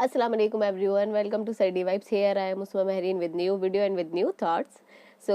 Assalamu alaikum everyone, welcome to Saidi Vibes. Here I am Usma Mehreen with new video and with new thoughts. So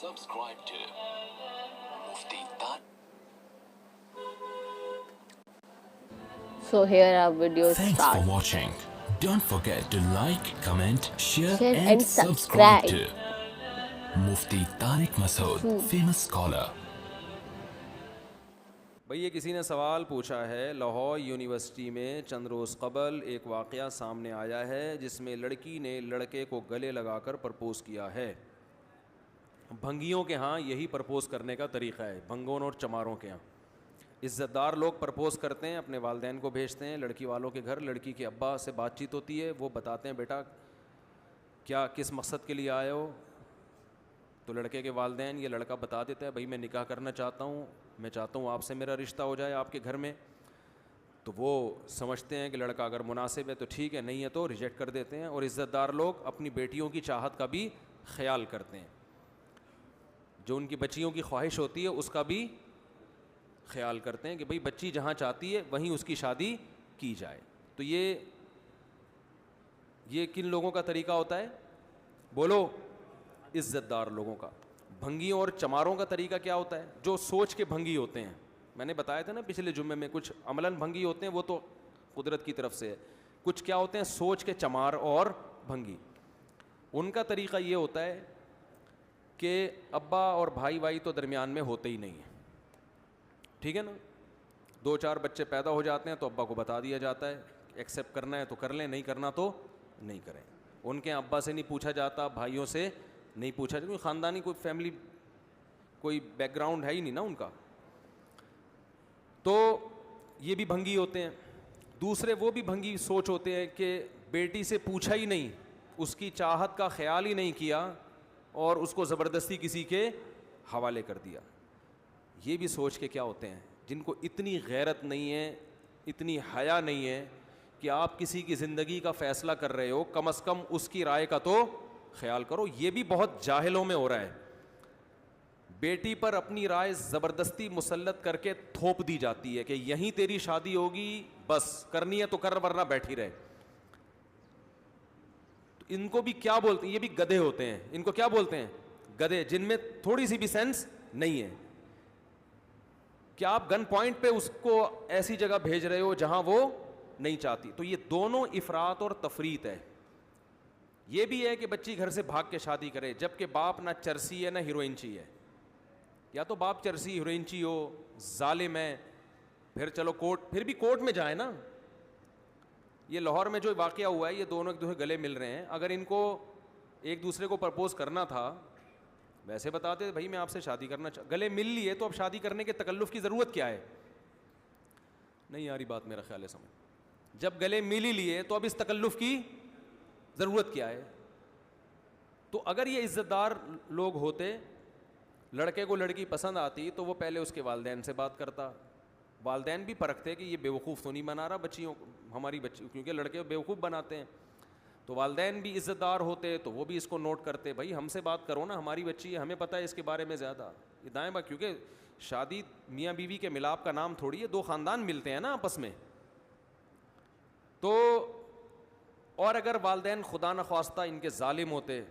Subscribe to Mufti Tarik. So here our video Thanks starts. for watching. Don't forget to like, comment, share and subscribe subscribe. to Mufti Tarik Masood, famous scholar. بھئی یہ کسی نے سوال پوچھا ہے. Lahore university میں چند روز قبل ایک واقعہ سامنے آیا ہے جس میں لڑکی نے لڑکے کو گلے لگا کر پرپوز کیا ہے. بھنگیوں کے ہاں یہی پرپوز کرنے کا طریقہ ہے, بھنگوں اور چماروں کے ہاں. عزت دار لوگ پرپوز کرتے ہیں, اپنے والدین کو بھیجتے ہیں لڑکی والوں کے گھر. لڑکی کے ابا سے بات چیت ہوتی ہے, وہ بتاتے ہیں بیٹا کیا کس مقصد کے لیے آئے ہو. تو لڑکے کے والدین, یہ لڑکا بتا دیتا ہے بھائی میں نکاح کرنا چاہتا ہوں, میں چاہتا ہوں آپ سے میرا رشتہ ہو جائے آپ کے گھر میں. تو وہ سمجھتے ہیں کہ لڑکا اگر مناسب ہے تو ٹھیک ہے, نہیں ہے تو ریجیکٹ کر دیتے ہیں. اور عزت دار لوگ اپنی بیٹیوں کی چاہت کا بھی خیال کرتے ہیں, جو ان کی بچیوں کی خواہش ہوتی ہے اس کا بھی خیال کرتے ہیں کہ بھئی بچی جہاں چاہتی ہے وہیں اس کی شادی کی جائے. تو یہ کن لوگوں کا طریقہ ہوتا ہے؟ بولو. عزت دار لوگوں کا. بھنگیوں اور چماروں کا طریقہ کیا ہوتا ہے؟ جو سوچ کے بھنگی ہوتے ہیں. میں نے بتایا تھا نا پچھلے جمعے میں, کچھ عملاً بھنگی ہوتے ہیں وہ تو قدرت کی طرف سے ہے, کچھ کیا ہوتے ہیں سوچ کے چمار اور بھنگی. ان کا طریقہ یہ ہوتا ہے کہ ابا اور بھائی تو درمیان میں ہوتے ہی نہیں ہیں, ٹھیک ہے نا. 2-4 بچے پیدا ہو جاتے ہیں تو ابا کو بتا دیا جاتا ہے, ایکسیپٹ کرنا ہے تو کر لیں, نہیں کرنا تو نہیں کریں. ان کے ابا سے نہیں پوچھا جاتا, بھائیوں سے نہیں پوچھا جاتا, کوئی خاندانی کوئی فیملی کوئی بیک گراؤنڈ ہے ہی نہیں نا ان کا. تو یہ بھی بھنگی ہوتے ہیں. دوسرے وہ بھی بھنگی سوچ ہوتے ہیں کہ بیٹی سے پوچھا ہی نہیں, اس کی چاہت کا خیال ہی نہیں کیا اور اس کو زبردستی کسی کے حوالے کر دیا. یہ بھی سوچ کے کیا ہوتے ہیں جن کو اتنی غیرت نہیں ہے, اتنی حیا نہیں ہے کہ آپ کسی کی زندگی کا فیصلہ کر رہے ہو, کم از کم اس کی رائے کا تو خیال کرو. یہ بھی بہت جاہلوں میں ہو رہا ہے. بیٹی پر اپنی رائے زبردستی مسلط کر کے تھوپ دی جاتی ہے کہ یہیں تیری شادی ہوگی, بس کرنی ہے تو کر ورنہ بیٹھی رہے. ان کو بھی کیا بولتے ہیں, یہ بھی گدھے ہوتے ہیں. ان کو کیا بولتے ہیں؟ گدھے, جن میں تھوڑی سی بھی سینس نہیں ہے. کیا آپ گن پوائنٹ پہ اس کو ایسی جگہ بھیج رہے ہو جہاں وہ نہیں چاہتی. تو یہ دونوں افراط اور تفریط ہے. یہ بھی ہے کہ بچی گھر سے بھاگ کے شادی کرے, جبکہ باپ نہ چرسی ہے نہ ہیروئنچی ہے. یا تو باپ چرسی ہیروئنچی ہو, ظالم ہے, پھر چلو کورٹ, پھر بھی کورٹ میں جائے نا. یہ لاہور میں جو واقعہ ہوا ہے, یہ دونوں ایک دوسرے گلے مل رہے ہیں. اگر ان کو ایک دوسرے کو پرپوز کرنا تھا ویسے بتاتے بھائی میں آپ سے شادی کرنا گلے مل لیے, تو اب شادی کرنے کے تکلف کی ضرورت کیا ہے؟ نہیں یاری بات میرا خیال ہے سمجھ. جب گلے مل ہی لیے تو اب اس تکلف کی ضرورت کیا ہے؟ تو اگر یہ عزت دار لوگ ہوتے, لڑکے کو لڑکی پسند آتی تو وہ پہلے اس کے والدین سے بات کرتا. والدین بھی پرکھتے کہ یہ بیوقوف تو نہیں بنا رہا بچیوں ہماری بچی, کیونکہ لڑکے بیوقوف بناتے ہیں. تو والدین بھی عزت دار ہوتے تو وہ بھی اس کو نوٹ کرتے, بھائی ہم سے بات کرو نا, ہماری بچی ہے, ہمیں پتہ ہے اس کے بارے میں زیادہ. یہ دائیں بات, کیونکہ شادی میاں بیوی کے ملاپ کا نام تھوڑی ہے, 2 خاندان ملتے ہیں نا آپس میں. تو اور اگر والدین خدا نخواستہ ان کے ظالم ہوتے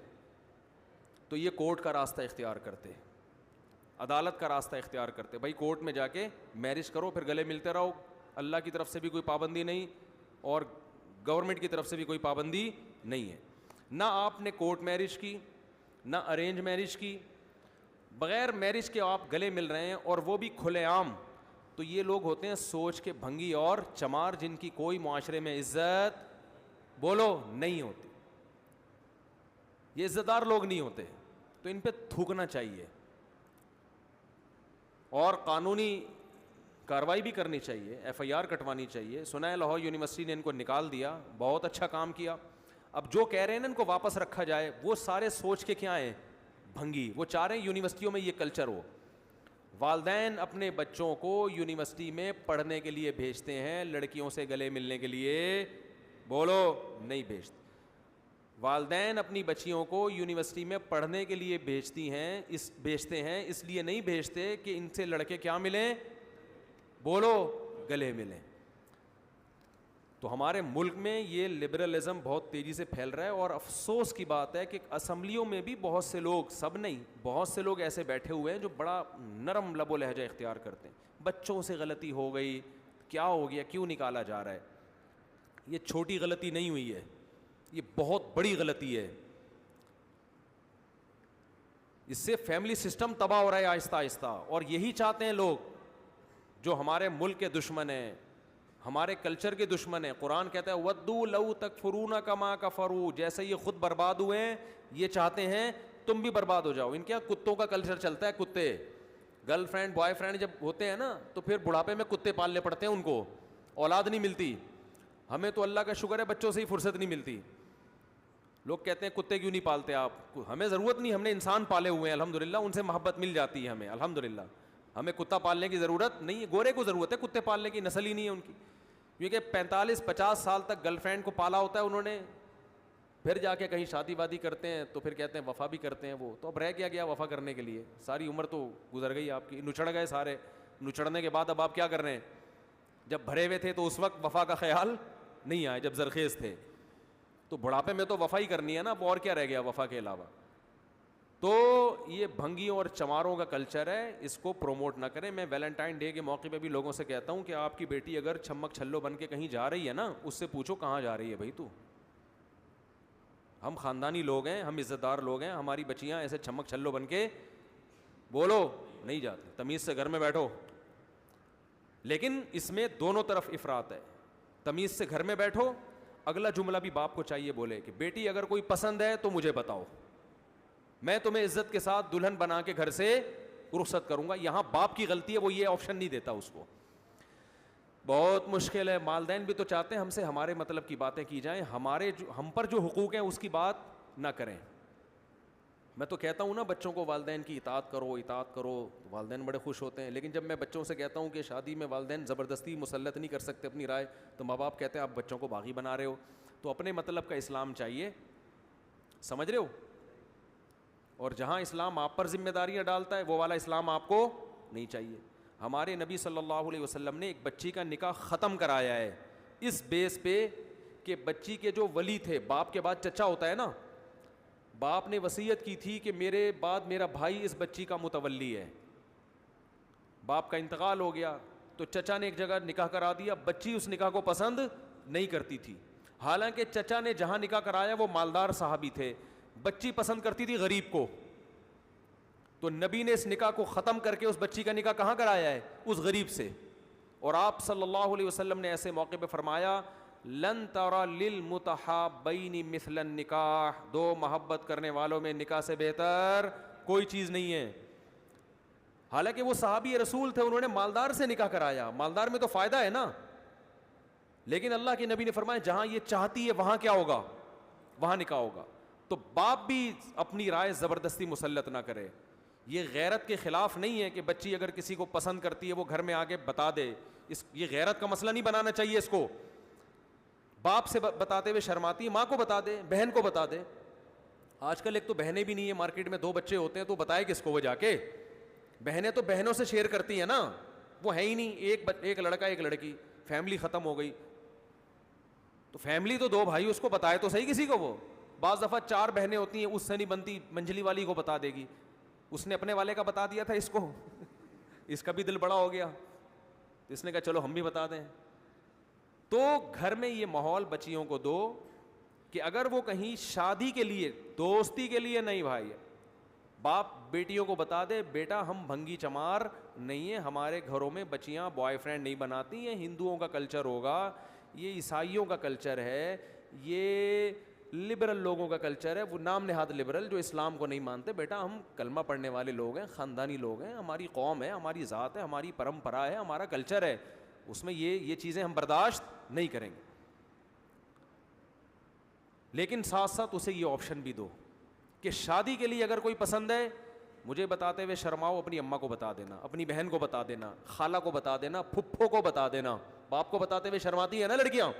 تو یہ کورٹ کا راستہ اختیار کرتے, عدالت کا راستہ اختیار کرتے. بھائی کورٹ میں جا کے میرج کرو, پھر گلے ملتے رہو, اللہ کی طرف سے بھی کوئی پابندی نہیں اور گورنمنٹ کی طرف سے بھی کوئی پابندی نہیں ہے. نہ آپ نے کورٹ میرج کی, نہ ارینج میرج کی, بغیر میرج کے آپ گلے مل رہے ہیں اور وہ بھی کھلے عام, تو یہ لوگ ہوتے ہیں سوچ کے بھنگی اور چمار, جن کی کوئی معاشرے میں عزت بولو نہیں ہوتی. یہ عزت دار لوگ نہیں ہوتے, تو ان پہ تھوکنا چاہیے اور قانونی کارروائی بھی کرنی چاہیے, ایف آئی آر کٹوانی چاہیے. سنا ہے لاہور یونیورسٹی نے ان کو نکال دیا, بہت اچھا کام کیا. اب جو کہہ رہے ہیں نا ان کو واپس رکھا جائے, وہ سارے سوچ کے کیا ہیں بھنگی. وہ چاہ رہے ہیں یونیورسٹیوں میں یہ کلچر ہو. والدین اپنے بچوں کو یونیورسٹی میں پڑھنے کے لیے بھیجتے ہیں, لڑکیوں سے گلے ملنے کے لیے بولو نہیں بھیجتے. والدین اپنی بچیوں کو یونیورسٹی میں پڑھنے کے لیے بھیجتے ہیں, اس لیے نہیں بھیجتے کہ ان سے لڑکے کیا ملیں, بولو گلے ملیں. تو ہمارے ملک میں یہ لبرلزم بہت تیزی سے پھیل رہا ہے, اور افسوس کی بات ہے کہ اسمبلیوں میں بھی بہت سے لوگ, سب نہیں, بہت سے لوگ ایسے بیٹھے ہوئے ہیں جو بڑا نرم لب و لہجہ اختیار کرتے ہیں. بچوں سے غلطی ہو گئی, کیا ہو گیا, کیوں نکالا جا رہا ہے. یہ چھوٹی غلطی نہیں ہوئی ہے, یہ بہت بڑی غلطی ہے. اس سے فیملی سسٹم تباہ ہو رہا ہے آہستہ آہستہ, اور یہی چاہتے ہیں لوگ جو ہمارے ملک کے دشمن ہیں, ہمارے کلچر کے دشمن ہیں. قرآن کہتا ہے ودو لو تکفرون کما کفروا, جیسے یہ خود برباد ہوئے ہیں یہ چاہتے ہیں تم بھی برباد ہو جاؤ. ان کے کتوں کا کلچر چلتا ہے, کتے گرل فرینڈ بوائے فرینڈ جب ہوتے ہیں نا تو پھر بڑھاپے میں کتے پالنے پڑتے ہیں, ان کو اولاد نہیں ملتی. ہمیں تو اللہ کا شکر ہے بچوں سے ہی فرصت نہیں ملتی. لوگ کہتے ہیں کتے کیوں نہیں پالتے آپ, ہمیں ضرورت نہیں, ہم نے انسان پالے ہوئے ہیں الحمدللہ, ان سے محبت مل جاتی ہے ہمیں الحمدللہ. ہمیں کتا پالنے کی ضرورت نہیں ہے, گورے کو ضرورت ہے کتے پالنے کی, نسل ہی نہیں ہے ان کی, کیونکہ 45-50 سال تک گرل فرینڈ کو پالا ہوتا ہے انہوں نے, پھر جا کے کہیں شادی وادی کرتے ہیں تو پھر کہتے ہیں وفا بھی کرتے ہیں. وہ تو اب رہ گیا وفا کرنے کے لیے, ساری عمر تو گزر گئی آپ کی, نچڑ گئے سارے. نچڑنے کے بعد اب آپ کیا کر رہے ہیں, جب بھرے ہوئے تھے تو اس وقت وفا کا خیال نہیں آیا, جب زرخیز تھے, تو بڑھاپے میں تو وفا ہی کرنی ہے نا, اب اور کیا رہ گیا وفا کے علاوہ. تو یہ بھنگیوں اور چماروں کا کلچر ہے, اس کو پروموٹ نہ کریں. میں ویلنٹائن ڈے کے موقع پہ بھی لوگوں سے کہتا ہوں کہ آپ کی بیٹی اگر چھمک چھلو بن کے کہیں جا رہی ہے نا, اس سے پوچھو کہاں جا رہی ہے بھائی تو. ہم خاندانی لوگ ہیں, ہم عزت دار لوگ ہیں, ہماری بچیاں ایسے چھمک چھلو بن کے بولو نہیں جاتی, تمیز سے گھر میں بیٹھو. لیکن اس میں دونوں طرف افراط ہے. تمیز سے گھر میں بیٹھو, اگلا جملہ بھی باپ کو چاہیے بولے کہ بیٹی اگر کوئی پسند ہے تو مجھے بتاؤ, میں تمہیں عزت کے ساتھ دلہن بنا کے گھر سے رخصت کروں گا. یہاں باپ کی غلطی ہے, وہ یہ آپشن نہیں دیتا اس کو. بہت مشکل ہے. والدین بھی تو چاہتے ہیں ہم سے ہمارے مطلب کی باتیں کی جائیں, ہم پر جو حقوق ہیں اس کی بات نہ کریں. میں تو کہتا ہوں نا بچوں کو والدین کی اطاعت کرو, والدین بڑے خوش ہوتے ہیں. لیکن جب میں بچوں سے کہتا ہوں کہ شادی میں والدین زبردستی مسلط نہیں کر سکتے اپنی رائے, تو ماں باپ کہتے ہیں آپ بچوں کو باغی بنا رہے ہو. تو اپنے مطلب کا اسلام چاہیے, سمجھ رہے ہو. اور جہاں اسلام آپ پر ذمہ داریاں ڈالتا ہے وہ والا اسلام آپ کو نہیں چاہیے. ہمارے نبی صلی اللہ علیہ وسلم نے ایک بچی کا نکاح ختم کرایا ہے اس بیس پہ کہ بچی کے جو ولی تھے, باپ کے بعد چچا ہوتا ہے نا, باپ نے وصیت کی تھی کہ میرے بعد میرا بھائی اس بچی کا متولی ہے. باپ کا انتقال ہو گیا تو چچا نے ایک جگہ نکاح کرا دیا. بچی اس نکاح کو پسند نہیں کرتی تھی, حالانکہ چچا نے جہاں نکاح کرایا وہ مالدار صحابی تھے. بچی پسند کرتی تھی غریب کو, تو نبی نے اس نکاح کو ختم کر کے اس بچی کا نکاح کہاں کرایا ہے, اس غریب سے. اور آپ صلی اللہ علیہ وسلم نے ایسے موقع پہ فرمایا لن ترى للمتحابین مثل النکاح, دو محبت کرنے والوں میں نکاح سے بہتر کوئی چیز نہیں ہے. حالانکہ وہ صحابی رسول تھے, انہوں نے مالدار سے نکاح کرایا, مالدار میں تو فائدہ ہے نا. لیکن اللہ کے نبی نے فرمایا جہاں یہ چاہتی ہے وہاں کیا ہوگا, وہاں نکاح ہوگا. تو باپ بھی اپنی رائے زبردستی مسلط نہ کرے. یہ غیرت کے خلاف نہیں ہے کہ بچی اگر کسی کو پسند کرتی ہے وہ گھر میں آ کے بتا دے, یہ غیرت کا مسئلہ نہیں بنانا چاہیے اس کو. باپ سے بتاتے ہوئے شرماتی ہے, ماں کو بتا دے, بہن کو بتا دے. آج کل ایک تو بہنیں بھی نہیں ہے مارکیٹ میں, 2 بچے ہوتے ہیں تو بتائے کس کو وہ جا کے. بہنیں تو بہنوں سے شیئر کرتی ہیں نا, وہ ہے ہی نہیں, ایک لڑکا ایک لڑکی, فیملی ختم ہو گئی. تو فیملی تو 2 بھائی, اس کو بتائے تو صحیح کسی کو. وہ بعض دفعہ 4 بہنیں ہوتی ہیں, اس سے نہیں بنتی, منجلی والی کو بتا دے گی. اس نے اپنے والے کا بتا دیا تھا اس کو, اس کا بھی دل بڑا ہو گیا, اس نے کہا چلو ہم بھی بتا دیں. تو گھر میں یہ ماحول بچیوں کو دو کہ اگر وہ کہیں شادی کے لیے, دوستی کے لیے نہیں بھائی, باپ بیٹیوں کو بتا دے بیٹا ہم بھنگی چمار نہیں ہیں, ہمارے گھروں میں بچیاں بوائے فرینڈ نہیں بناتی, یہ ہندوؤں کا کلچر ہوگا, یہ عیسائیوں کا کلچر ہے, یہ لبرل لوگوں کا کلچر ہے, وہ نام نہاد لبرل جو اسلام کو نہیں مانتے. بیٹا ہم کلمہ پڑھنے والے لوگ ہیں, خاندانی لوگ ہیں, ہماری قوم ہے, ہماری ذات ہے, ہماری پرمپرا ہے, ہمارا کلچر ہے, اس میں یہ چیزیں ہم برداشت نہیں کریں گے. لیکن ساتھ ساتھ اسے یہ آپشن بھی دو کہ شادی کے لیے اگر کوئی پسند ہے, مجھے بتاتے ہوئے شرماؤ, اپنی اماں کو بتا دینا, اپنی بہن کو بتا دینا, خالہ کو بتا دینا, پھپھو کو بتا دینا. باپ کو بتاتے ہوئے شرماتی ہیں نا لڑکیاں,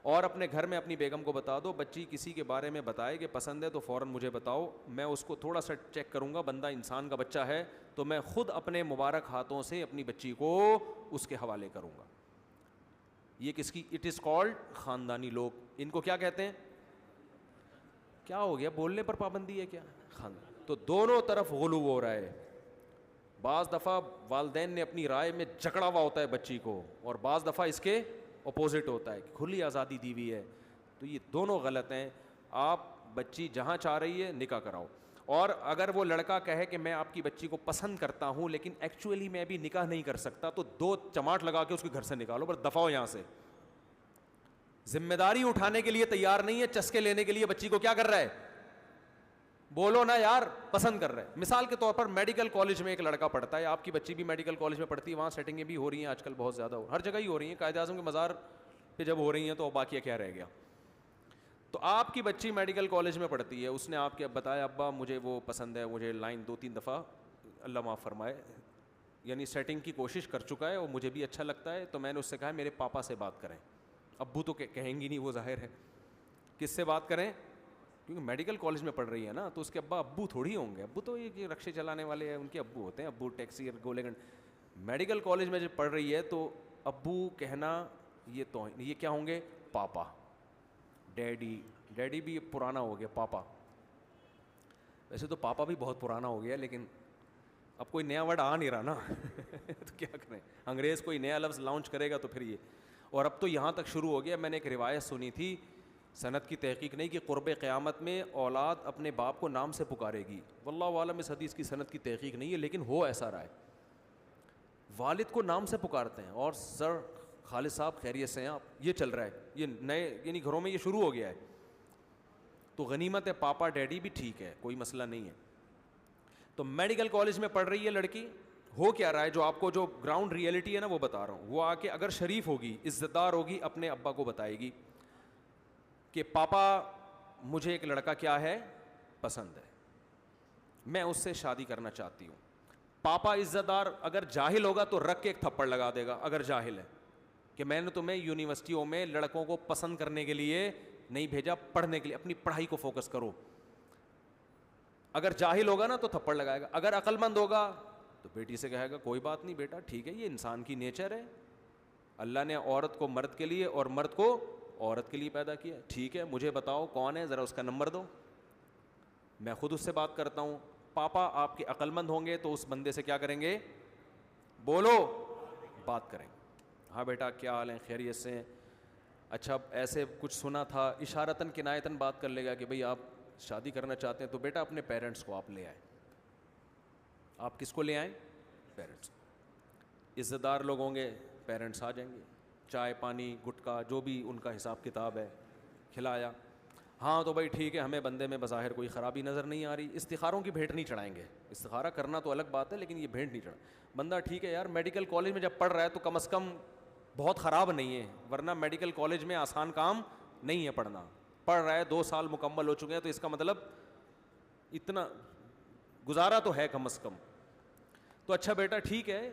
اور اپنے گھر میں اپنی بیگم کو بتا دو. بچی کسی کے بارے میں بتائے کہ پسند ہے تو فوراً مجھے بتاؤ, میں اس کو تھوڑا سا چیک کروں گا, بندہ انسان کا بچہ ہے تو میں خود اپنے مبارک ہاتھوں سے اپنی بچی کو اس کے حوالے کروں گا. یہ کس کی؟ اٹ از کالڈ خاندانی لوگ. ان کو کیا کہتے ہیں؟ کیا ہو گیا, بولنے پر پابندی ہے کیا؟ خاندان. تو دونوں طرف غلو ہو رہا ہے. بعض دفعہ والدین نے اپنی رائے میں جکڑا ہوا ہوتا ہے بچی کو, اور بعض دفعہ اس کے اپوزٹ ہوتا ہے, کھلی آزادی دی ہوئی ہے. تو یہ دونوں غلط ہیں. آپ بچی جہاں چاہ رہی ہے نکاح کراؤ, اور اگر وہ لڑکا کہے کہ میں آپ کی بچی کو پسند کرتا ہوں لیکن ایکچولی میں ابھی نکاح نہیں کر سکتا, تو 2 چماٹ لگا کے اس کے گھر سے نکالو, پر دفعہ ہو یہاں سے. ذمہ داری اٹھانے کے لیے تیار نہیں ہے, چسکے لینے کے لیے بچی کو کیا کر رہا ہے, بولو نا یار, پسند کر رہے ہیں. مثال کے طور پر میڈیکل کالج میں ایک لڑکا پڑھتا ہے, آپ کی بچی بھی میڈیکل کالج میں پڑھتی ہے, وہاں سیٹنگیں بھی ہو رہی ہیں آج کل بہت زیادہ, ہر جگہ ہی ہو رہی ہیں, قائد اعظم کے مزار پہ جب ہو رہی ہیں تو باقی کیا رہ گیا. تو آپ کی بچی میڈیکل کالج میں پڑھتی ہے, اس نے آپ کے بتایا ابا مجھے وہ پسند ہے, مجھے لائن 2-3 دفعہ اللہ معاف فرمائے یعنی سیٹنگ کی کوشش کر چکا ہے اور مجھے بھی اچھا لگتا ہے, تو میں نے اس سے کہا میرے پاپا سے بات کریں. ابو تو کہیں گی نہیں, وہ ظاہر ہے, کس سے بات کریں, کیونکہ میڈیکل کالج میں پڑھ رہی ہے نا, تو اس کے ابو تھوڑی ہوں گے, ابو تو یہ رکشے چلانے والے ہیں, ان کے ابو ہوتے ہیں, ابو ٹیکسی اور گولے گنڈ. میڈیکل کالج میں جب پڑھ رہی ہے تو ابو کہنا یہ تو یہ کیا ہوں گے, پاپا. ڈیڈی بھی پرانا ہو گیا, پاپا. ویسے تو پاپا بھی بہت پرانا ہو گیا, لیکن اب کوئی نیا ورڈ آ نہیں رہا نا تو کیا کریں, انگریز کوئی نیا لفظ لانچ کرے گا تو پھر یہ. اور اب تو یہاں تک شروع ہو گیا, میں نے ایک روایت سنی تھی, سند کی تحقیق نہیں, کہ قرب قیامت میں اولاد اپنے باپ کو نام سے پکارے گی. واللہ عالم, اس حدیث کی سند کی تحقیق نہیں ہے, لیکن ہو ایسا رہا ہے, والد کو نام سے پکارتے ہیں. اور سر خالد صاحب خیریت سے ہیں آپ, یہ چل رہا ہے, یہ نئے یعنی گھروں میں یہ شروع ہو گیا ہے. تو غنیمت ہے, پاپا ڈیڈی بھی ٹھیک ہے, کوئی مسئلہ نہیں ہے. تو میڈیکل کالج میں پڑھ رہی ہے لڑکی, ہو کیا رہا ہے, جو آپ کو جو گراؤنڈ ریئلٹی ہے نا وہ بتا رہا ہوں. وہ آ کے اگر شریف ہوگی, عزت دار ہوگی, اپنے ابا کو بتائے گی کہ پاپا مجھے ایک لڑکا کیا ہے, پسند ہے, میں اس سے شادی کرنا چاہتی ہوں. پاپا عزت دار اگر جاہل ہوگا تو رکھ کے ایک تھپڑ لگا دے گا, اگر جاہل ہے, کہ میں نے تمہیں یونیورسٹیوں میں لڑکوں کو پسند کرنے کے لیے نہیں بھیجا, پڑھنے کے لیے, اپنی پڑھائی کو فوکس کرو. اگر جاہل ہوگا نا تو تھپڑ لگائے گا. اگر عقل مند ہوگا تو بیٹی سے کہے گا کوئی بات نہیں بیٹا, ٹھیک ہے, یہ انسان کی نیچر ہے, اللہ نے عورت کو مرد کے لیے اور مرد کو عورت کے لیے پیدا کیا, ٹھیک ہے, مجھے بتاؤ کون ہے, ذرا اس کا نمبر دو, میں خود اس سے بات کرتا ہوں. پاپا آپ کے عقل مند ہوں گے تو اس بندے سے کیا کریں گے, بولو, بات کریں. ہاں بیٹا کیا حال ہے, خیریت سے ہیں, اچھا ایسے کچھ سنا تھا, اشارتاً کنایتاً بات کر لے گا کہ بھئی آپ شادی کرنا چاہتے ہیں, تو بیٹا اپنے پیرنٹس کو آپ لے آئیں. آپ کس کو لے آئیں, پیرنٹس. عزت دار لوگ ہوں گے, پیرنٹس آ جائیں گے, چائے پانی گٹکا جو بھی ان کا حساب کتاب ہے کھلایا. ہاں تو بھائی ٹھیک ہے, ہمیں بندے میں بظاہر کوئی خرابی نظر نہیں آ رہی, استخاروں کی بھیٹ نہیں چڑھائیں گے, استخارہ کرنا تو الگ بات ہے لیکن یہ بھیٹ نہیں چڑھا. بندہ ٹھیک ہے یار, میڈیکل کالج میں جب پڑھ رہا ہے تو کم از کم بہت خراب نہیں ہے, ورنہ میڈیکل کالج میں آسان کام نہیں ہے پڑھنا. پڑھ رہا ہے, 2 سال مکمل ہو چکے ہیں, تو اس کا مطلب اتنا گزارا تو ہے کم از کم. تو اچھا بیٹا ٹھیک ہے,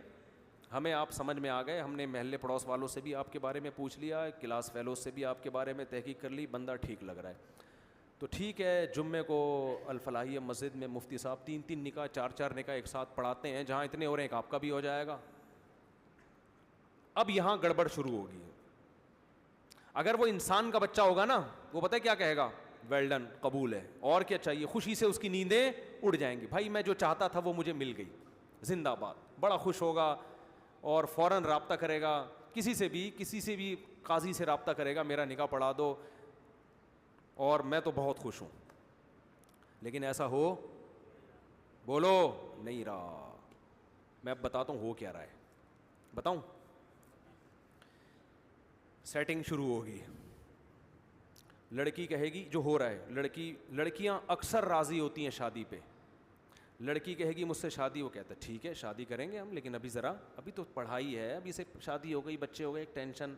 ہمیں آپ سمجھ میں آ گئے, ہم نے محلے پڑوس والوں سے بھی آپ کے بارے میں پوچھ لیا, کلاس فیلوز سے بھی آپ کے بارے میں تحقیق کر لی, بندہ ٹھیک لگ رہا ہے. تو ٹھیک ہے, جمعے کو الفلاحیہ مسجد میں مفتی صاحب 3 نکاح 4 نکاح ایک ساتھ پڑھاتے ہیں, جہاں اتنے ہو رہے ہیں کہ آپ کا بھی ہو جائے گا. اب یہاں گڑبڑ شروع ہوگی. اگر وہ انسان کا بچہ ہوگا نا, وہ پتہ ہے کیا کہے گا, ویل ڈن, قبول ہے, اور کیا چاہیے, خوشی سے اس کی نیندیں اڑ جائیں گی, بھائی میں جو چاہتا تھا وہ مجھے مل گئی, زندہ باد, بڑا خوش ہوگا اور فوراً رابطہ کرے گا, کسی سے بھی قاضی سے رابطہ کرے گا, میرا نکاح پڑھا دو, اور میں تو بہت خوش ہوں. لیکن ایسا ہو بولو نہیں رہا. میں اب بتاتا ہوں ہو کیا رہا ہے. بتاؤں؟ سیٹنگ شروع ہوگی. لڑکی کہے گی جو ہو رہا ہے, لڑکیاں اکثر راضی ہوتی ہیں شادی پہ. لڑکی کہے گی مجھ سے شادی, وہ کہتا ہے ٹھیک ہے شادی کریں گے ہم, لیکن ابھی تو پڑھائی ہے, ابھی سے شادی ہو گئی, بچے ہو گئے, ایک ٹینشن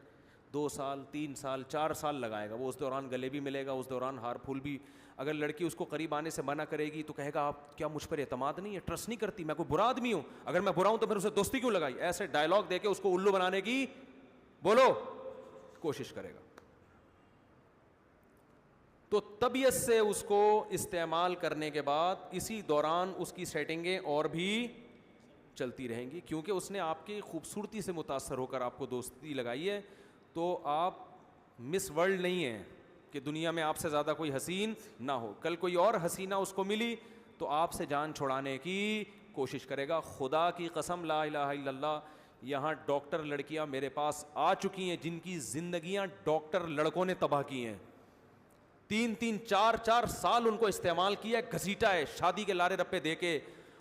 2 سال 3 سال 4 سال لگائے گا وہ. اس دوران گلے بھی ملے گا, اس دوران ہار پھول بھی. اگر لڑکی اس کو قریب آنے سے منع کرے گی تو کہے گا آپ کیا مجھ پر اعتماد نہیں ہے, ٹرسٹ نہیں کرتی, میں کوئی برا آدمی ہوں, اگر میں برا ہوں تو پھر اسے دوستی کیوں لگائی. ایسے ڈائلاگ دے کے اس کو الو بنانے کی بولو کوشش کرے گا. تو طبیعت سے اس کو استعمال کرنے کے بعد اسی دوران اس کی سیٹنگیں اور بھی چلتی رہیں گی, کیونکہ اس نے آپ کی خوبصورتی سے متاثر ہو کر آپ کو دوستی لگائی ہے. تو آپ مس ورلڈ نہیں ہیں کہ دنیا میں آپ سے زیادہ کوئی حسین نہ ہو. کل کوئی اور حسینہ اس کو ملی تو آپ سے جان چھڑانے کی کوشش کرے گا. خدا کی قسم لا الہ الا اللہ, یہاں ڈاکٹر لڑکیاں میرے پاس آ چکی ہیں جن کی زندگیاں ڈاکٹر لڑکوں نے تباہ کی ہیں. 3 4 سال ان کو استعمال کیا, گھسیٹا ہے شادی کے لارے رپے دے کے,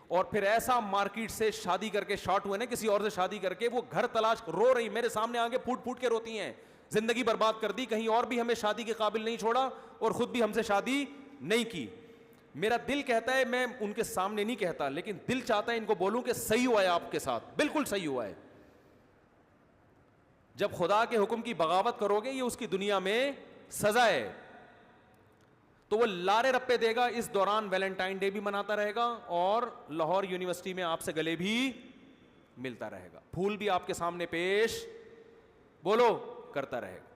اور پھر ایسا مارکیٹ سے شادی کر کے شارٹ ہوئے نا, کسی اور سے شادی کر کے وہ گھر تلاش, رو رہی میرے سامنے آگے پھوٹ پھوٹ کے روتی ہیں, زندگی برباد کر دی, کہیں اور بھی ہمیں شادی کے قابل نہیں چھوڑا اور خود بھی ہم سے شادی نہیں کی. میرا دل کہتا ہے, میں ان کے سامنے نہیں کہتا, لیکن دل چاہتا ہے ان کو بولوں کہ صحیح ہوا ہے آپ کے ساتھ, بالکل صحیح ہوا ہے. جب خدا کے حکم کی بغاوت کرو گے یہ اس کی دنیا میں سزا ہے. تو وہ لارے رپے دے گا, اس دوران ویلنٹائن ڈے بھی مناتا رہے گا اور لاہور یونیورسٹی میں آپ سے گلے بھی ملتا رہے گا, پھول بھی آپ کے سامنے پیش بولو کرتا رہے گا.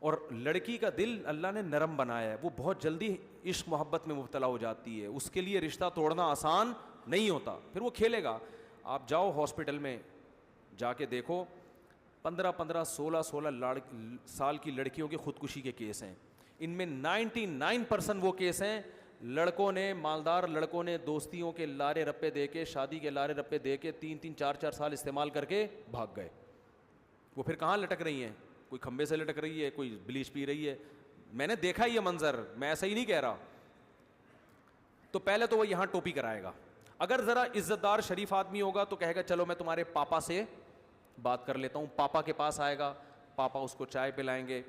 اور لڑکی کا دل اللہ نے نرم بنایا ہے, وہ بہت جلدی عشق محبت میں مبتلا ہو جاتی ہے, اس کے لیے رشتہ توڑنا آسان نہیں ہوتا. پھر وہ کھیلے گا. آپ جاؤ ہاسپٹل میں جا کے دیکھو, 15 16 سال کی لڑکیوں کی خودکشی کے کیس ہیں. ان میں 99% وہ کیس ہیں لڑکوں نے, مالدار لڑکوں نے دوستیوں کے لارے رپے دے کے, شادی کے لارے رپے دے کے 3 4 سال استعمال کر کے بھاگ گئے. وہ پھر کہاں لٹک رہی ہیں, کوئی کھمبے سے لٹک رہی ہے, کوئی بلیچ پی رہی ہے. میں نے دیکھا یہ منظر, میں ایسا ہی نہیں کہہ رہا. تو پہلے تو وہ یہاں ٹوپی کرائے گا. اگر ذرا عزت دار شریف آدمی ہوگا تو کہے گا چلو میں تمہارے پاپا سے بات کر لیتا ہوں. پاپا کے پاس آئے گا, پاپا اس کو چائے پلائیں گے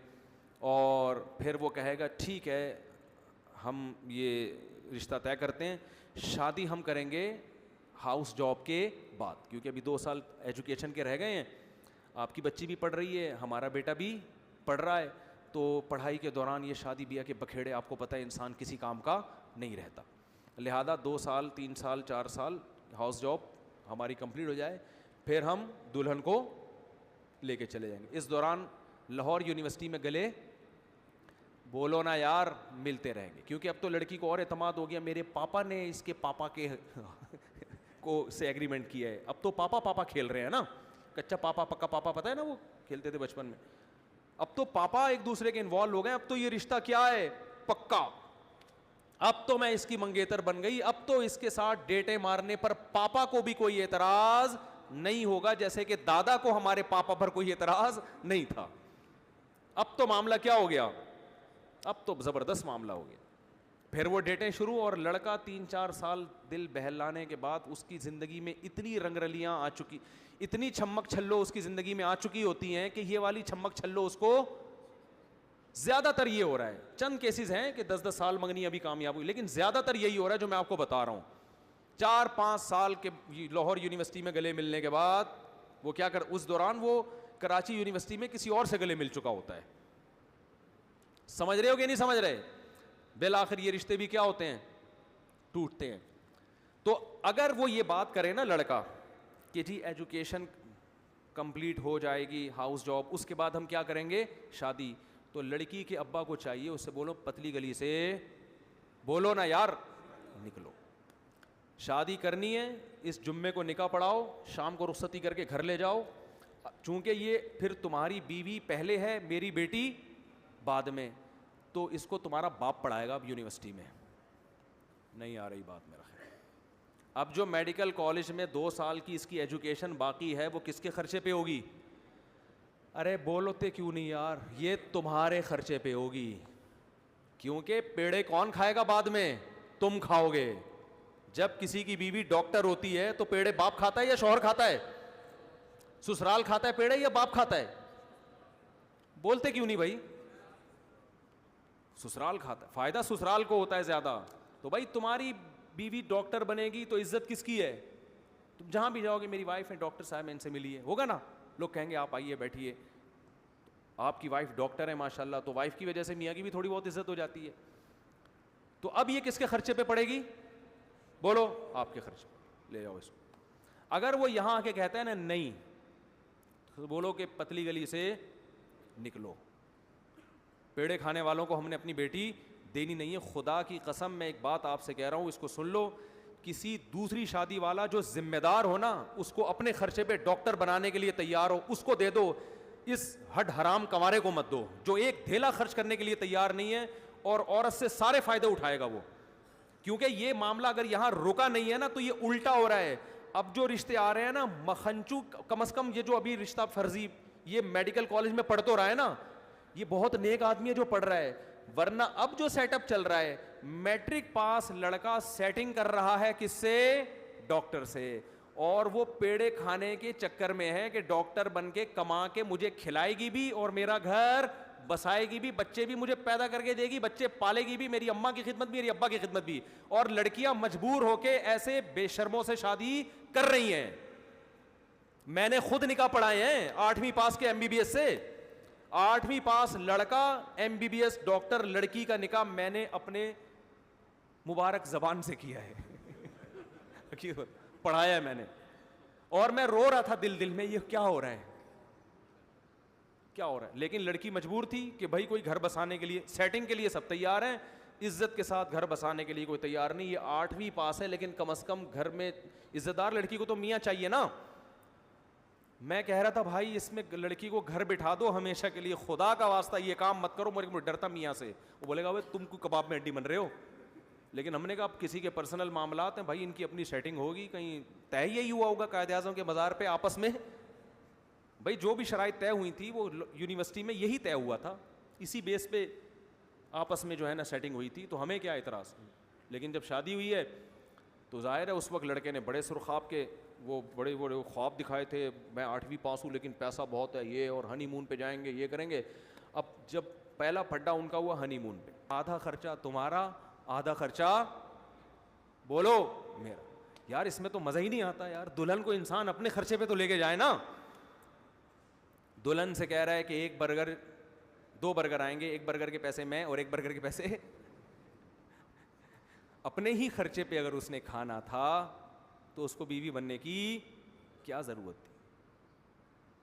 اور پھر وہ کہے گا ٹھیک ہے ہم یہ رشتہ طے کرتے ہیں, شادی ہم کریں گے ہاؤس جاب کے بعد, کیونکہ ابھی 2 سال ایجوکیشن کے رہ گئے ہیں. آپ کی بچی بھی پڑھ رہی ہے, ہمارا بیٹا بھی پڑھ رہا ہے, تو پڑھائی کے دوران یہ شادی بیاہ کے بکھیڑے آپ کو پتہ ہے انسان کسی کام کا نہیں رہتا. لہذا 2 سال 3 سال 4 سال ہاؤس جاب ہماری کمپلیٹ ہو جائے, پھر ہم دلہن کو لے کے چلے جائیں گے. اس دوران لاہور یونیورسٹی میں گلے بولو نا یار ملتے رہیں گے, کیونکہ اب تو لڑکی کو اور اعتماد ہو گیا, میرے پاپا نے اس کے پاپا کے کو سے ایگریمنٹ کیا ہے. اب تو پاپا کھیل رہے ہیں نا, کچا پاپا پکا پاپا پتہ ہے نا, وہ کھیلتے تھے بچپن میں. اب تو پاپا ایک دوسرے کے انوالو ہو گئے, اب تو یہ رشتہ کیا ہے پکا. اب تو میں اس کی منگیتر بن گئی, اب تو اس کے ساتھ ڈیٹے مارنے پر پاپا کو بھی کوئی اعتراض نہیں ہوگا, جیسے کہ دادا کو ہمارے پاپا پر کوئی اعتراض نہیں تھا. اب تو معاملہ کیا ہو گیا, اب تو زبردست معاملہ ہو گیا. پھر وہ ڈیٹیں شروع, اور لڑکا 3 4 سال دل بہلانے کے بعد اس کی زندگی میں اتنی رنگ رلیاں آ چکی, اتنی چھمک چھلو اس کی زندگی میں آ چکی ہوتی ہیں کہ یہ والی چھمک چھلو اس کو زیادہ تر یہ ہو رہا ہے. چند کیسز ہیں کہ 10 سال منگنی ابھی کامیاب ہوئی, لیکن زیادہ تر یہی ہو رہا ہے جو میں آپ کو بتا رہا ہوں. 4 5 سال کے لاہور یونیورسٹی میں گلے ملنے کے بعد وہ کیا کر, اس دوران وہ کراچی یونیورسٹی میں کسی اور سے گلے مل چکا ہوتا ہے. سمجھ رہے ہو کہ نہیں سمجھ رہے؟ بالآخر یہ رشتے بھی کیا ہوتے ہیں, ٹوٹتے ہیں. تو اگر وہ یہ بات کرے نا لڑکا کہ جی ایجوکیشن کمپلیٹ ہو جائے گی, ہاؤس جاب, اس کے بعد ہم کیا کریں گے شادی, تو لڑکی کے ابا کو چاہیے اس سے بولو پتلی گلی سے بولو نا یار نکلو, شادی کرنی ہے, اس جمعے کو نکاح پڑھاؤ, شام کو رخصتی کر کے گھر لے جاؤ, چونکہ یہ پھر تمہاری بیوی پہلے ہے, میری بیٹی بعد میں, تو اس کو تمہارا باپ پڑھائے گا اب یونیورسٹی میں. نہیں آ رہی بات میرا خیال. اب جو میڈیکل کالج میں 2 سال کی اس کی ایجوکیشن باقی ہے وہ کس کے خرچے پہ ہوگی؟ ارے بولوتے کیوں نہیں یار, یہ تمہارے خرچے پہ ہوگی, کیونکہ پیڑے کون کھائے گا بعد میں, تم کھاؤ گے. جب کسی کی بیوی ڈاکٹر ہوتی ہے تو پیڑے باپ کھاتا ہے یا شوہر کھاتا ہے؟ سسرال کھاتا ہے پیڑے یا باپ کھاتا ہے؟ بولتے کیوں نہیں بھائی؟ سسرال کھاتا ہے. فائدہ سسرال کو ہوتا ہے زیادہ. تو بھائی تمہاری بیوی ڈاکٹر بنے گی تو عزت کس کی ہے؟ تم جہاں بھی جاؤ گے میری وائف ہے ڈاکٹر صاحب ان سے ملیے, ہوگا نا, لوگ کہیں گے آپ آئیے بیٹھیے. آپ کی وائف ڈاکٹر ہے ماشاء اللہ, تو وائف کی وجہ سے میاں کی بھی تھوڑی بہت عزت ہو جاتی ہے. تو اب یہ کس کے خرچے پہ پڑے گی؟ بولو, آپ کے خرچے لے جاؤ اس کو. اگر وہ یہاں آ کے کہتا ہے نا نہیں, تو بولو کہ پتلی گلی سے نکلو, پیڑے کھانے والوں کو ہم نے اپنی بیٹی دینی نہیں ہے. خدا کی قسم میں ایک بات آپ سے کہہ رہا ہوں, اس کو سن لو. کسی دوسری شادی والا جو ذمہ دار ہو نا, اس کو اپنے خرچے پہ ڈاکٹر بنانے کے لیے تیار ہو, اس کو دے دو. اس ہڈ حرام کنوارے کو مت دو جو ایک دھیلا خرچ کرنے کے لیے تیار نہیں ہے اور عورت سے سارے فائدے اٹھائے گا وہ. کیونکہ یہ معاملہ اگر یہاں رکا نہیں ہے نا تو یہ الٹا ہو رہا ہے. اب جو رشتے آ رہے ہیں نا مکھنچو, کم از کم یہ جو ابھی رشتہ فرضی یہ میڈیکل کالج میں پڑھ تو رہا ہے نا, یہ بہت نیک آدمی ہے جو پڑھ رہا ہے. ورنہ اب جو سیٹ اپ چل رہا ہے, میٹرک پاس لڑکا سیٹنگ کر رہا ہے کس سے؟ ڈاکٹر سے. اور وہ پیڑے کھانے کے چکر میں ہے کہ ڈاکٹر بن کے کما کے مجھے کھلائے گی بھی اور میرا گھر بسائے گی بھی, بچے بھی مجھے پیدا کر کے دے گی, بچے پالے گی بھی, میری اماں کی خدمت بھی, میری ابا کی خدمت بھی. اور لڑکیاں مجبور ہو کے ایسے بے شرموں سے شادی کر رہی ہیں. میں نے خود نکاح پڑھائے ہیں 8ویں پاس کے MBBS سے. 8ویں پاس لڑکا MBBS ڈاکٹر, لڑکی کا نکاح میں نے اپنے مبارک زبان سے کیا ہے پڑھایا ہے میں نے. اور میں رو رہا تھا دل میں, یہ کیا ہو رہا ہے, کیا ہو رہا ہے. لیکن لڑکی مجبور تھی کہ بھائی کوئی گھر بسانے کے لیے, سیٹنگ کے لیے سب تیار ہیں, عزت کے ساتھ گھر بسانے کے لیے کوئی تیار نہیں. یہ 8ویں پاس ہے لیکن کم از کم گھر میں عزت دار لڑکی کو تو میاں چاہیے نا. میں کہہ رہا تھا بھائی اس میں لڑکی کو گھر بٹھا دو ہمیشہ کے لیے, خدا کا واسطہ یہ کام مت کرو. مجھے ڈرتا میاں سے, وہ بولے گا بھائی تم کو کباب میں ہڈی بن رہے ہو. لیکن ہم نے کہا اب کسی کے پرسنل معاملات ہیں بھائی, ان کی اپنی سیٹنگ ہوگی, کہیں طے یہی ہوا ہوگا قائد اعظم کے مزار پہ آپس میں. بھائی جو بھی شرائط طے ہوئی تھی وہ یونیورسٹی میں یہی طے ہوا تھا, اسی بیس پہ آپس میں جو ہے نا سیٹنگ ہوئی تھی, تو ہمیں کیا اعتراض. لیکن جب شادی ہوئی ہے تو ظاہر ہے اس وقت لڑکے نے بڑے سرخاب کے وہ بڑے بڑے خواب دکھائے تھے, میں 8ویں پاس ہوں لیکن پیسہ بہت ہے, یہ اور ہنی مون پہ جائیں گے, یہ کریں گے. اب جب پہلا پھڈا ان کا ہوا ہنی مون پہ, آدھا خرچہ تمہارا آدھا خرچہ بولو میرا. یار اس میں تو مزہ ہی نہیں آتا یار, دلہن کو انسان اپنے خرچے پہ تو لے کے جائے نا. دلہن سے کہہ رہا ہے کہ ایک برگر 2 برگر آئیں گے, ایک برگر کے پیسے میں اور ایک برگر کے پیسے اپنے ہی خرچے پہ اگر اس نے کھانا تھا تو اس کو بیوی بننے کی کیا ضرورت تھی.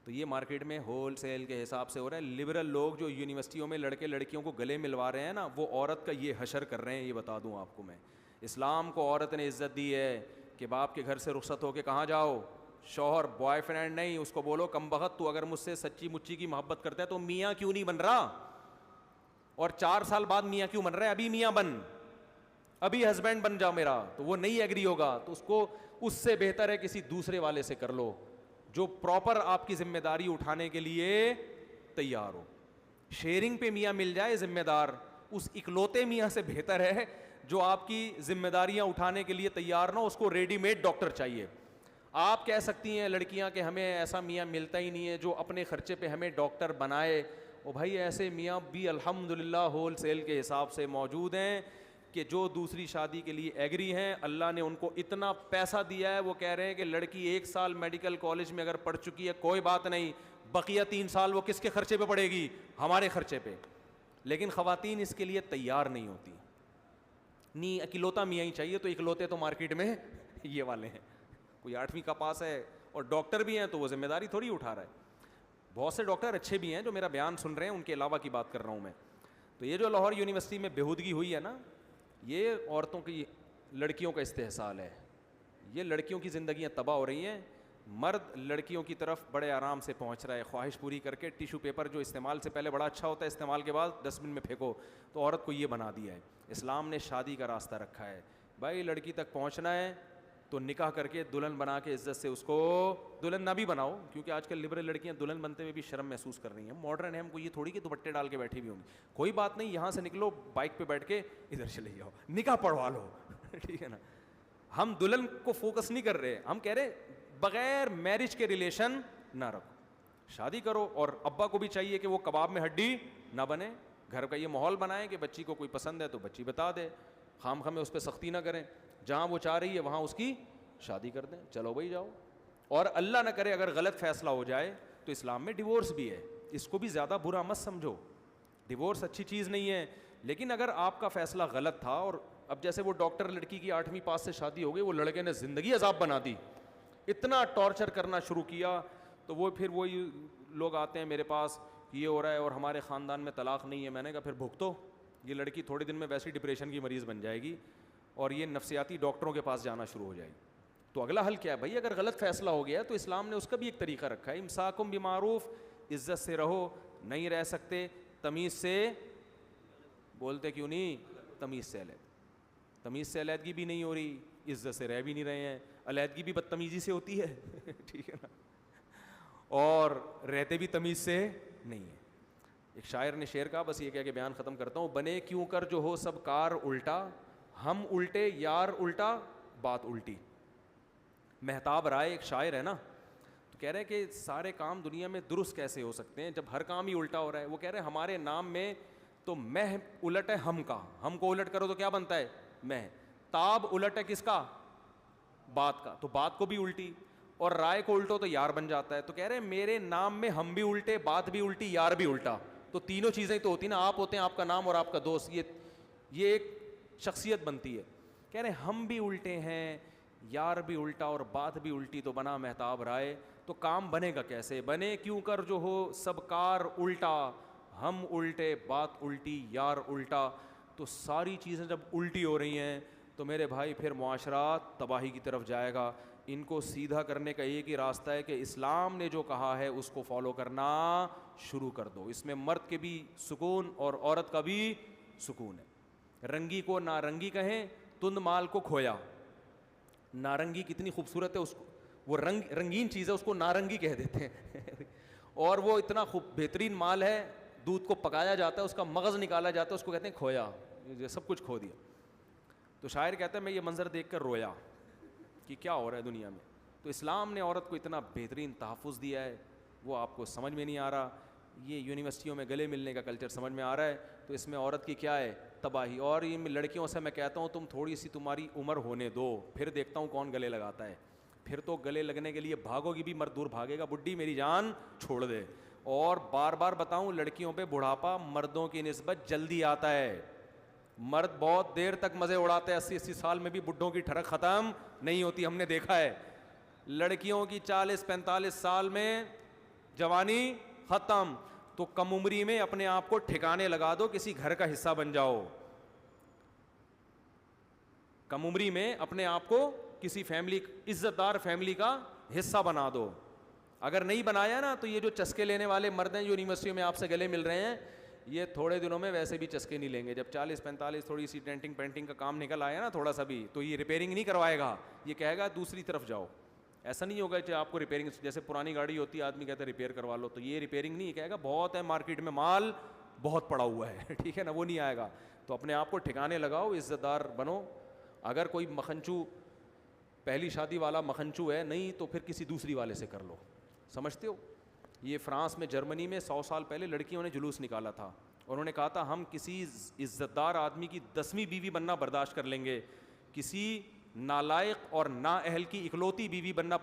تو یہ مارکیٹ میں ہول سیل کے حساب سے ہو رہا ہے. لبرل لوگ جو یونیورسٹیوں میں لڑکے لڑکیوں کو گلے ملوا رہے ہیں نا, وہ عورت کا یہ حشر کر رہے ہیں. یہ بتا دوں آپ کو میں, اسلام کو عورت نے عزت دی ہے کہ باپ کے گھر سے رخصت ہو کے کہاں جاؤ, شوہر بوائے فرینڈ نہیں. اس کو بولو کم بخت تو اگر مجھ سے سچی مچی کی محبت کرتا ہے تو میاں کیوں نہیں بن رہا, اور 4 سال بعد میاں کیوں بن رہا ہے, ابھی میاں بن, ابھی ہسبینڈ بن جاؤ میرا. تو وہ نہیں ایگری ہوگا تو اس کو اس سے بہتر ہے کسی دوسرے والے سے کر لو جو پراپر آپ کی ذمہ داری اٹھانے کے لیے تیار ہو. شیئرنگ پہ میاں مل جائے ذمہ دار, اس اکلوتے میاں سے بہتر ہے جو آپ کی ذمہ داریاں اٹھانے کے لیے تیار نہ ہو, اس کو ریڈی میڈ ڈاکٹر چاہیے. آپ کہہ سکتی ہیں لڑکیاں کہ ہمیں ایسا میاں ملتا ہی نہیں ہے جو اپنے خرچے پہ ہمیں ڈاکٹر بنائے. اور بھائی ایسے میاں بھی الحمدللہ ہول سیل کے حساب سے موجود ہیں کہ جو دوسری شادی کے لیے ایگری ہیں, اللہ نے ان کو اتنا پیسہ دیا ہے, وہ کہہ رہے ہیں کہ لڑکی 1 سال میڈیکل کالج میں اگر پڑھ چکی ہے کوئی بات نہیں, بقیہ 3 سال وہ کس کے خرچے پہ پڑے گی, ہمارے خرچے پہ. لیکن خواتین اس کے لیے تیار نہیں ہوتی. نہیں اکلوتا میاں ہی چاہیے, تو اکلوتے تو مارکیٹ میں یہ والے ہیں. کوئی 8ویں کا پاس ہے اور ڈاکٹر بھی ہیں تو وہ ذمہ داری تھوڑی اٹھا رہا ہے. بہت سے ڈاکٹر اچھے بھی ہیں جو میرا بیان سن رہے ہیں, ان کے علاوہ کی بات کر رہا ہوں میں. تو یہ جو لاہور یونیورسٹی میں بےہودگی ہوئی ہے نا, یہ عورتوں کی لڑکیوں کا استحصال ہے. یہ لڑکیوں کی زندگیاں تباہ ہو رہی ہیں. مرد لڑکیوں کی طرف بڑے آرام سے پہنچ رہا ہے, خواہش پوری کر کے. ٹیشو پیپر جو استعمال سے پہلے بڑا اچھا ہوتا ہے, استعمال کے بعد ڈسٹ بن میں پھینکو, تو عورت کو یہ بنا دیا ہے. اسلام نے شادی کا راستہ رکھا ہے. بھائی لڑکی تک پہنچنا ہے تو نکاح کر کے دلہن بنا کے عزت سے اس کو دلہن نہ بھی بناؤ, کیونکہ آج کل لبرل لڑکیاں دلہن بنتے ہوئے بھی شرم محسوس کر رہی ہیں. ماڈرن ہے, ہم کو یہ تھوڑی کہ دوپٹے ڈال کے بیٹھی بھی ہوں گی. کوئی بات نہیں, یہاں سے نکلو, بائک پہ بیٹھ کے ادھر چلے جاؤ, نکاح پڑھوا لو. ٹھیک ہے نا, ہم دلہن کو فوکس نہیں کر رہے, ہم کہہ رہے بغیر میرج کے ریلیشن نہ رکھو, شادی کرو. اور ابا کو بھی چاہیے کہ وہ کباب میں ہڈی نہ بنے, گھر کا یہ ماحول بنائیں کہ بچی کو کوئی پسند ہے تو بچی بتا دے, خام خام اس پہ سختی نہ کریں, جہاں وہ چاہ رہی ہے وہاں اس کی شادی کر دیں, چلو بھائی جاؤ. اور اللہ نہ کرے اگر غلط فیصلہ ہو جائے تو اسلام میں ڈیورس بھی ہے, اس کو بھی زیادہ برا مت سمجھو, ڈیورس اچھی چیز نہیں ہے. لیکن اگر آپ کا فیصلہ غلط تھا, اور اب جیسے وہ ڈاکٹر لڑکی کی 8ویں پاس سے شادی ہو گئی, وہ لڑکے نے زندگی عذاب بنا دی, اتنا ٹارچر کرنا شروع کیا, تو وہ پھر وہی لوگ آتے ہیں میرے پاس, یہ ہو رہا ہے اور ہمارے خاندان میں طلاق نہیں ہے. میں نے کہا پھر بھگتو, یہ لڑکی تھوڑے دن میں ویسی ڈپریشن کی مریض بن جائے گی اور یہ نفسیاتی ڈاکٹروں کے پاس جانا شروع ہو جائے گی. تو اگلا حل کیا ہے بھائی, اگر غلط فیصلہ ہو گیا تو اسلام نے اس کا بھی ایک طریقہ رکھا ہے, امساکم بمعروف, عزت سے رہو, نہیں رہ سکتے تمیز سے, بولتے کیوں نہیں, تمیز سے علیحدہ, تمیز سے علیحدگی بھی نہیں ہو رہی, عزت سے رہ بھی نہیں رہے ہیں, علیحدگی بھی بدتمیزی سے ہوتی ہے, ٹھیک ہے نا, اور رہتے بھی تمیز سے نہیں ہے. ایک شاعر نے شعر کہا, بس یہ کہہ کے بیان ختم کرتا ہوں, بنے کیوں کر جو ہو سب کار الٹا, ہم الٹے یار الٹا بات الٹی. مہتاب رائے ایک شاعر ہے نا, تو کہہ رہے کہ سارے کام دنیا میں درست کیسے ہو سکتے ہیں جب ہر کام ہی الٹا ہو رہا ہے. وہ کہہ رہے ہمارے نام میں تو مہ الٹ ہے ہم کا, ہم کو الٹ کرو تو کیا بنتا ہے مہ, تاب الٹ ہے کس کا, بات کا, تو بات کو بھی الٹی, اور رائے کو الٹو تو یار بن جاتا ہے. تو کہہ رہے میرے نام میں ہم بھی الٹے, بات بھی الٹی, یار بھی الٹا, تو تینوں چیزیں تو ہوتی نا, آپ ہوتے ہیں آپ کا نام اور آپ کا دوست, یہ ایک شخصیت بنتی ہے. کہہ رہے ہم بھی الٹے ہیں, یار بھی الٹا اور بات بھی الٹی, تو بنا مہتاب رائے. تو کام بنے گا کیسے, بنے کیوں کر جو ہو سب کار الٹا, ہم الٹے بات الٹی یار الٹا. تو ساری چیزیں جب الٹی ہو رہی ہیں تو میرے بھائی پھر معاشرہ تباہی کی طرف جائے گا. ان کو سیدھا کرنے کا ایک ہی راستہ ہے کہ اسلام نے جو کہا ہے اس کو فالو کرنا شروع کر دو. اس میں مرد کے بھی سکون اور عورت کا بھی سکون ہے. رنگی کو نارنگی کہیں, تند مال کو کھویا. نارنگی کتنی خوبصورت ہے, اس کو وہ رنگین چیز ہے, اس کو نارنگی کہہ دیتے ہیں, اور وہ اتنا خوب بہترین مال ہے, دودھ کو پکایا جاتا ہے, اس کا مغز نکالا جاتا ہے, اس کو کہتے ہیں کھویا, سب کچھ کھو دیا. تو شاعر کہتا ہے میں یہ منظر دیکھ کر رویا کہ کیا ہو رہا ہے دنیا میں. تو اسلام نے عورت کو اتنا بہترین تحفظ دیا ہے, وہ آپ کو سمجھ میں نہیں آ رہا. یہ یونیورسٹیوں میں گلے ملنے کا کلچر سمجھ میں آ رہا ہے, تو اس میں عورت کی کیا ہے تباہی. اور یہ لڑکیوں سے میں کہتا ہوں تم تھوڑی سی تمہاری عمر ہونے دو, پھر دیکھتا ہوں کون گلے لگاتا ہے. پھر تو گلے لگنے کے لیے بھاگو گی بھی, مرد دور بھاگے گا, بڈھی میری جان چھوڑ دے. اور بار بار بتاؤں, لڑکیوں پہ بڑھاپا مردوں کی نسبت جلدی آتا ہے. مرد بہت دیر تک مزے اڑاتے ہیں, 80 سال میں بھی بڈھوں کی ٹھڑک ختم نہیں ہوتی, ہم نے دیکھا ہے. لڑکیوں کی 40-45 سال میں جوانی ختم. تو کم عمری میں اپنے آپ کو ٹھکانے لگا دو, کسی گھر کا حصہ بن جاؤ. کم عمری میں اپنے آپ کو کسی فیملی, عزت دار فیملی کا حصہ بنا دو. اگر نہیں بنایا نا تو یہ جو چسکے لینے والے مرد ہیں جو یونیورسٹیوں میں آپ سے گلے مل رہے ہیں, یہ تھوڑے دنوں میں ویسے بھی چسکے نہیں لیں گے. جب 40-45 تھوڑی سی ڈینٹنگ پینٹنگ کا کام نکل آیا نا تھوڑا سا بھی, تو یہ ریپیئرنگ نہیں کروائے گا, یہ کہے گا دوسری طرف جاؤ. ایسا نہیں ہوگا کہ آپ کو ریپیئرنگ, جیسے پرانی گاڑی ہوتی ہے آدمی کہتا ہے ریپیئر کروا لو, تو یہ ریپیئرنگ نہیں, کہے گا بہت ہے مارکیٹ میں مال, بہت پڑا ہوا ہے, ٹھیک ہے نا, وہ نہیں آئے گا. تو اپنے آپ کو ٹھکانے لگاؤ, عزت دار بنو. اگر کوئی مکھنچو پہلی شادی والا مکھنچو ہے نہیں, تو پھر کسی دوسری والے سے کر لو. سمجھتے ہو, یہ فرانس میں جرمنی میں 100 سال پہلے لڑکیوں نے جلوس نکالا تھا, انہوں نے کہا تھا ہم کسی عزت دار آدمی کی 10ویں بیوی بننا برداشت کر لیں گے, کسی نالائق اور نااہل کی اکلوتی بیوی بننا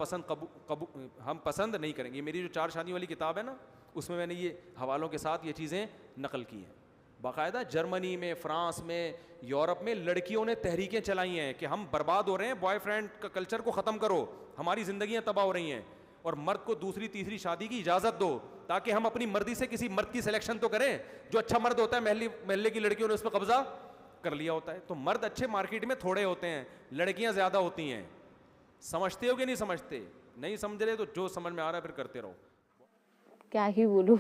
ہم پسند نہیں کریں گے. میری جو 4 شادیوں والی کتاب ہے نا, اس میں نے یہ حوالوں کے ساتھ یہ چیزیں نقل کی ہیں. باقاعدہ جرمنی میں, فرانس میں, یورپ میں لڑکیوں نے تحریکیں چلائی ہیں کہ ہم برباد ہو رہے ہیں, بوائے فرینڈ کا کلچر کو ختم کرو, ہماری زندگیاں تباہ ہو رہی ہیں, اور مرد کو دوسری تیسری شادی کی اجازت دو, تاکہ ہم اپنی مرضی سے کسی مرد کی سلیکشن تو کریں. جو اچھا مرد ہوتا ہے محلے کی لڑکیوں نے اس پہ قبضہ کر لیا ہوتا ہے. تو مرد اچھے مارکیٹ میں تھوڑے ہوتے ہیں, لڑکیاں زیادہ ہوتی ہیں. سمجھتے ہو کہ نہیں سمجھتے؟ نہیں سمجھ رہے تو جو سمجھ میں آ رہا ہے پھر کرتے رہو. کیا ہی بولوں,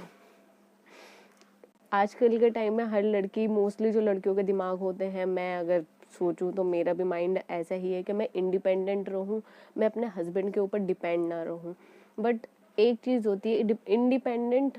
آج کل کے ٹائم میں ہر لڑکی, موسٹلی جو لڑکیوں کے دماغ ہوتے ہیں, میں اگر سوچوں تو میرا بھی مائنڈ ایسا ہی ہے کہ میں انڈیپینڈنٹ رہوں, میں اپنے ہسبینڈ کے اوپر ڈیپینڈ نہ رہوں. بٹ ایک چیز ہوتی ہے, انڈیپینڈنٹ